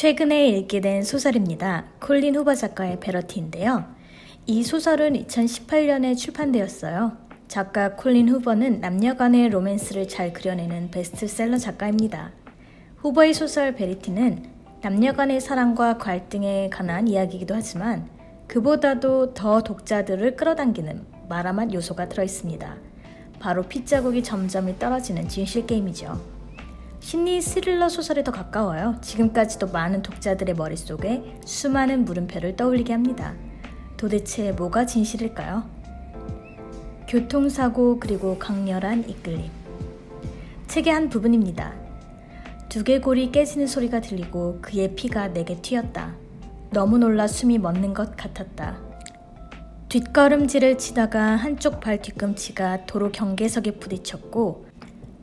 최근에 읽게 된 소설입니다. 콜린 후버 작가의 베러티인데요. 이 소설은 2018년에 출판되었어요. 작가 콜린 후버는 남녀간의 로맨스를 잘 그려내는 베스트셀러 작가입니다. 후버의 소설 베러티는 남녀간의 사랑과 갈등에 관한 이야기이기도 하지만 그보다도 더 독자들을 끌어당기는 마라맛 요소가 들어있습니다. 바로 핏자국이 점점 떨어지는 진실 게임이죠. 심리 스릴러 소설에 더 가까워요. 지금까지도 많은 독자들의 머릿속에 수많은 물음표를 떠올리게 합니다. 도대체 뭐가 진실일까요? 교통사고 그리고 강렬한 이끌림. 책의 한 부분입니다. 두개골이 깨지는 소리가 들리고 그의 피가 내게 튀었다. 너무 놀라 숨이 멎는 것 같았다. 뒷걸음질을 치다가 한쪽 발 뒤꿈치가 도로 경계석에 부딪혔고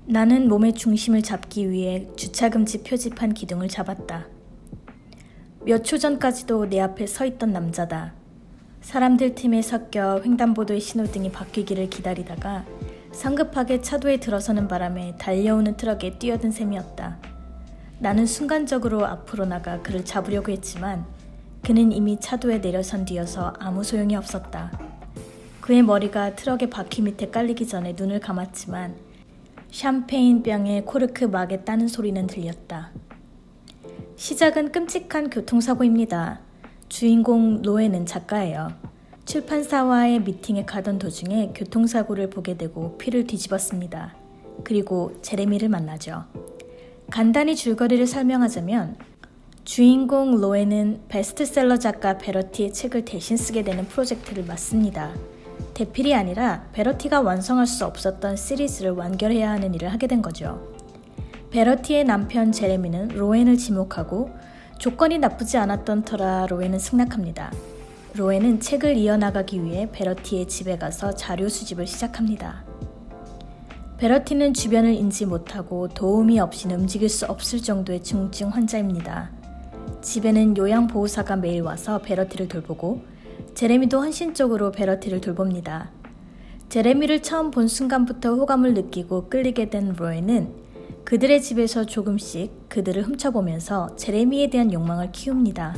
나는 몸의 중심을 잡기 위해 주차금지 표지판 기둥을 잡았다. 몇 초 전까지도 내 앞에 서 있던 남자다. 사람들 틈에 섞여 횡단보도의 신호등이 바뀌기를 기다리다가 성급하게 차도에 들어서는 바람에 달려오는 트럭에 뛰어든 셈이었다. 나는 순간적으로 앞으로 나가 그를 잡으려고 했지만 그는 이미 차도에 내려선 뒤여서 아무 소용이 없었다. 그의 머리가 트럭의 바퀴 밑에 깔리기 전에 눈을 감았지만 샴페인 병의 코르크 막에 따는 소리는 들렸다. 시작은 끔찍한 교통사고입니다. 주인공 로에는 작가예요. 출판사와의 미팅에 가던 도중에 교통사고를 보게 되고 피를 뒤집었습니다. 그리고 제레미를 만나죠. 간단히 줄거리를 설명하자면 주인공 로에는 베스트셀러 작가 베러티의 책을 대신 쓰게 되는 프로젝트를 맡습니다. 대필이 아니라 베러티가 완성할 수 없었던 시리즈를 완결해야 하는 일을 하게 된 거죠. 베러티의 남편 제레미는 로엔을 지목하고 조건이 나쁘지 않았던 터라 로엔은 승낙합니다. 로엔은 책을 이어나가기 위해 베러티의 집에 가서 자료 수집을 시작합니다. 베러티는 주변을 인지 못하고 도움이 없이는 움직일 수 없을 정도의 중증 환자입니다. 집에는 요양보호사가 매일 와서 베러티를 돌보고 제레미도 헌신적으로 베러티를 돌봅니다. 제레미를 처음 본 순간부터 호감을 느끼고 끌리게 된 로에는 그들의 집에서 조금씩 그들을 훔쳐보면서 제레미에 대한 욕망을 키웁니다.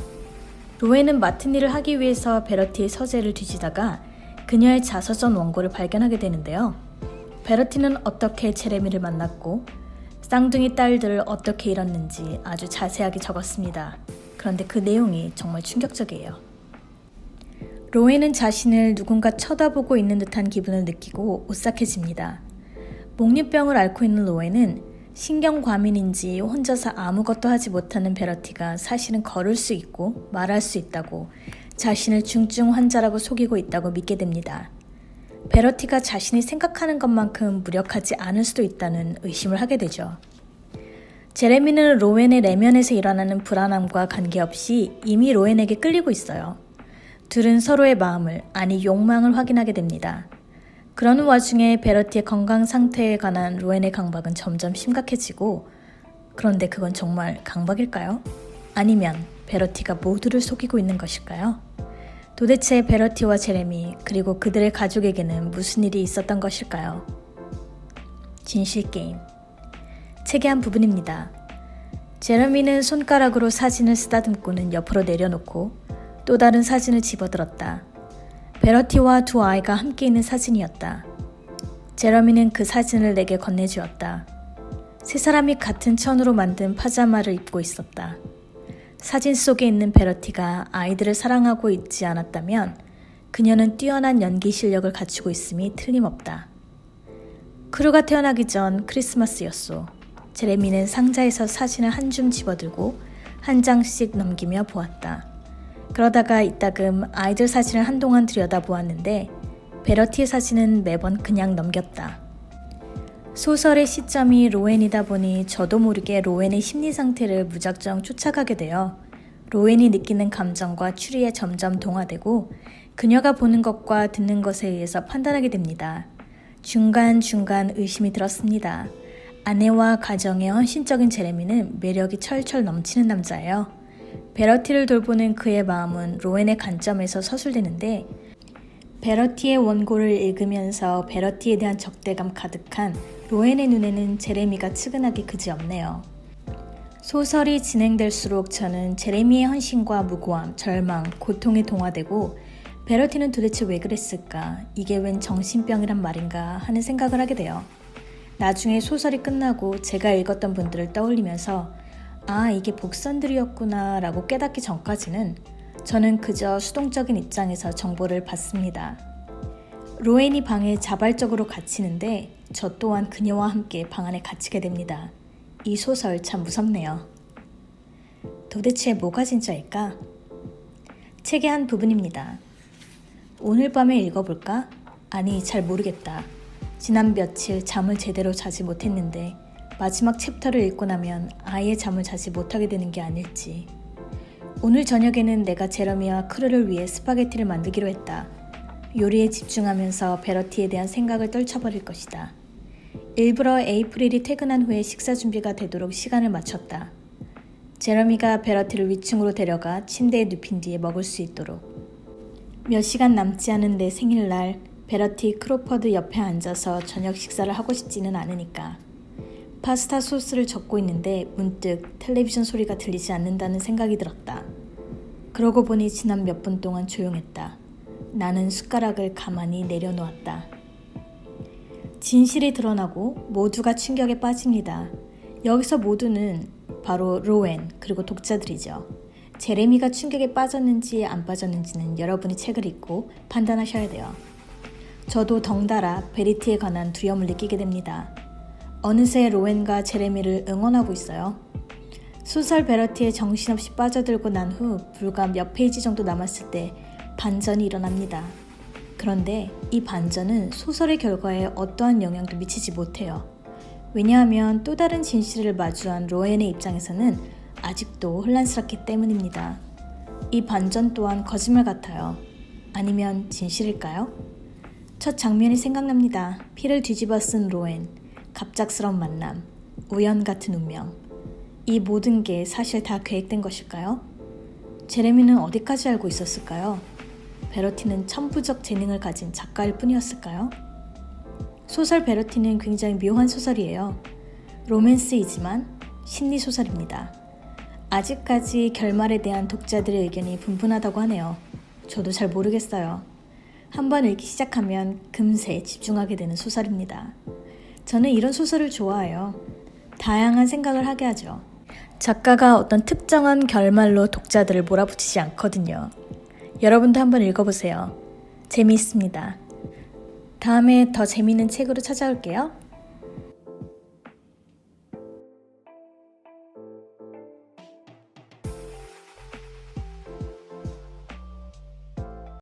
로에는 맡은 일을 하기 위해서 베러티의 서재를 뒤지다가 그녀의 자서전 원고를 발견하게 되는데요. 베러티는 어떻게 제레미를 만났고 쌍둥이 딸들을 어떻게 잃었는지 아주 자세하게 적었습니다. 그런데 그 내용이 정말 충격적이에요. 로에는 자신을 누군가 쳐다보고 있는 듯한 기분을 느끼고 오싹해집니다. 목류병을 앓고 있는 로에는 신경과민인지 혼자서 아무것도 하지 못하는 베러티가 사실은 걸을 수 있고 말할 수 있다고 자신을 중증 환자라고 속이고 있다고 믿게 됩니다. 베러티가 자신이 생각하는 것만큼 무력하지 않을 수도 있다는 의심을 하게 되죠. 제레미는 로엔의 내면에서 일어나는 불안함과 관계없이 이미 로엔에게 끌리고 있어요. 둘은 서로의 마음을, 아니 욕망을 확인하게 됩니다. 그러는 와중에 베러티의 건강 상태에 관한 로엔의 강박은 점점 심각해지고 그런데 그건 정말 강박일까요? 아니면 베러티가 모두를 속이고 있는 것일까요? 도대체 베러티와 제레미 그리고 그들의 가족에게는 무슨 일이 있었던 것일까요? 진실게임. 책의 한 부분입니다. 제레미는 손가락으로 사진을 쓰다듬고는 옆으로 내려놓고 또 다른 사진을 집어들었다. 베러티와 두 아이가 함께 있는 사진이었다. 제레미는 그 사진을 내게 건네주었다. 세 사람이 같은 천으로 만든 파자마를 입고 있었다. 사진 속에 있는 베러티가 아이들을 사랑하고 있지 않았다면 그녀는 뛰어난 연기 실력을 갖추고 있음이 틀림없다. 크루가 태어나기 전 크리스마스였소. 제레미는 상자에서 사진을 한 줌 집어들고 한 장씩 넘기며 보았다. 그러다가 이따금 아이들 사진을 한동안 들여다보았는데 베러티의 사진은 매번 그냥 넘겼다. 소설의 시점이 로엔이다 보니 저도 모르게 로엔의 심리 상태를 무작정 쫓아가게 되어 로엔이 느끼는 감정과 추리에 점점 동화되고 그녀가 보는 것과 듣는 것에 의해서 판단하게 됩니다. 중간중간 의심이 들었습니다. 아내와 가정에 헌신적인 제레미는 매력이 철철 넘치는 남자예요. 베러티를 돌보는 그의 마음은 로엔의 관점에서 서술되는데 베러티의 원고를 읽으면서 베러티에 대한 적대감 가득한 로엔의 눈에는 제레미가 측은하기 그지없네요. 소설이 진행될수록 저는 제레미의 헌신과 무고함, 절망, 고통에 동화되고 베러티는 도대체 왜 그랬을까? 이게 웬 정신병이란 말인가 하는 생각을 하게 돼요. 나중에 소설이 끝나고 제가 읽었던 분들을 떠올리면서 아, 이게 복선들이었구나 라고 깨닫기 전까지는 저는 그저 수동적인 입장에서 정보를 받습니다. 로엔이 방에 자발적으로 갇히는데 저 또한 그녀와 함께 방 안에 갇히게 됩니다. 이 소설 참 무섭네요. 도대체 뭐가 진짜일까? 책의 한 부분입니다. 오늘 밤에 읽어볼까? 아니, 잘 모르겠다. 지난 며칠 잠을 제대로 자지 못했는데 마지막 챕터를 읽고 나면 아예 잠을 자지 못하게 되는 게 아닐지. 오늘 저녁에는 내가 제러미와 크루를 위해 스파게티를 만들기로 했다. 요리에 집중하면서 베러티에 대한 생각을 떨쳐버릴 것이다. 일부러 에이프릴이 퇴근한 후에 식사 준비가 되도록 시간을 맞췄다. 제러미가 베러티를 위층으로 데려가 침대에 눕힌 뒤에 먹을 수 있도록. 몇 시간 남지 않은 내 생일날 베러티 크로퍼드 옆에 앉아서 저녁 식사를 하고 싶지는 않으니까. 파스타 소스를 적고 있는데 문득 텔레비전 소리가 들리지 않는다는 생각이 들었다. 그러고 보니 지난 몇 분 동안 조용했다. 나는 숟가락을 가만히 내려놓았다. 진실이 드러나고 모두가 충격에 빠집니다. 여기서 모두는 바로 로엔 그리고 독자들이죠. 제레미가 충격에 빠졌는지 안 빠졌는지는 여러분이 책을 읽고 판단하셔야 돼요. 저도 덩달아 베리티에 관한 두려움을 느끼게 됩니다. 어느새 로엔과 제레미를 응원하고 있어요. 소설 베러티에 정신없이 빠져들고 난 후 불과 몇 페이지 정도 남았을 때 반전이 일어납니다. 그런데 이 반전은 소설의 결과에 어떠한 영향도 미치지 못해요. 왜냐하면 또 다른 진실을 마주한 로엔의 입장에서는 아직도 혼란스럽기 때문입니다. 이 반전 또한 거짓말 같아요. 아니면 진실일까요? 첫 장면이 생각납니다. 피를 뒤집어 쓴 로엔, 갑작스러운 만남, 우연 같은 운명. 이 모든 게 사실 다 계획된 것일까요? 제레미는 어디까지 알고 있었을까요? 베러티는 천부적 재능을 가진 작가일 뿐이었을까요? 소설 베러티는 굉장히 묘한 소설이에요. 로맨스이지만 심리소설입니다. 아직까지 결말에 대한 독자들의 의견이 분분하다고 하네요. 저도 잘 모르겠어요. 한번 읽기 시작하면 금세 집중하게 되는 소설입니다. 저는 이런 소설을 좋아해요. 다양한 생각을 하게 하죠. 작가가 어떤 특정한 결말로 독자들을 몰아붙이지 않거든요. 여러분도 한번 읽어보세요. 재미있습니다. 다음에 더 재미있는 책으로 찾아올게요.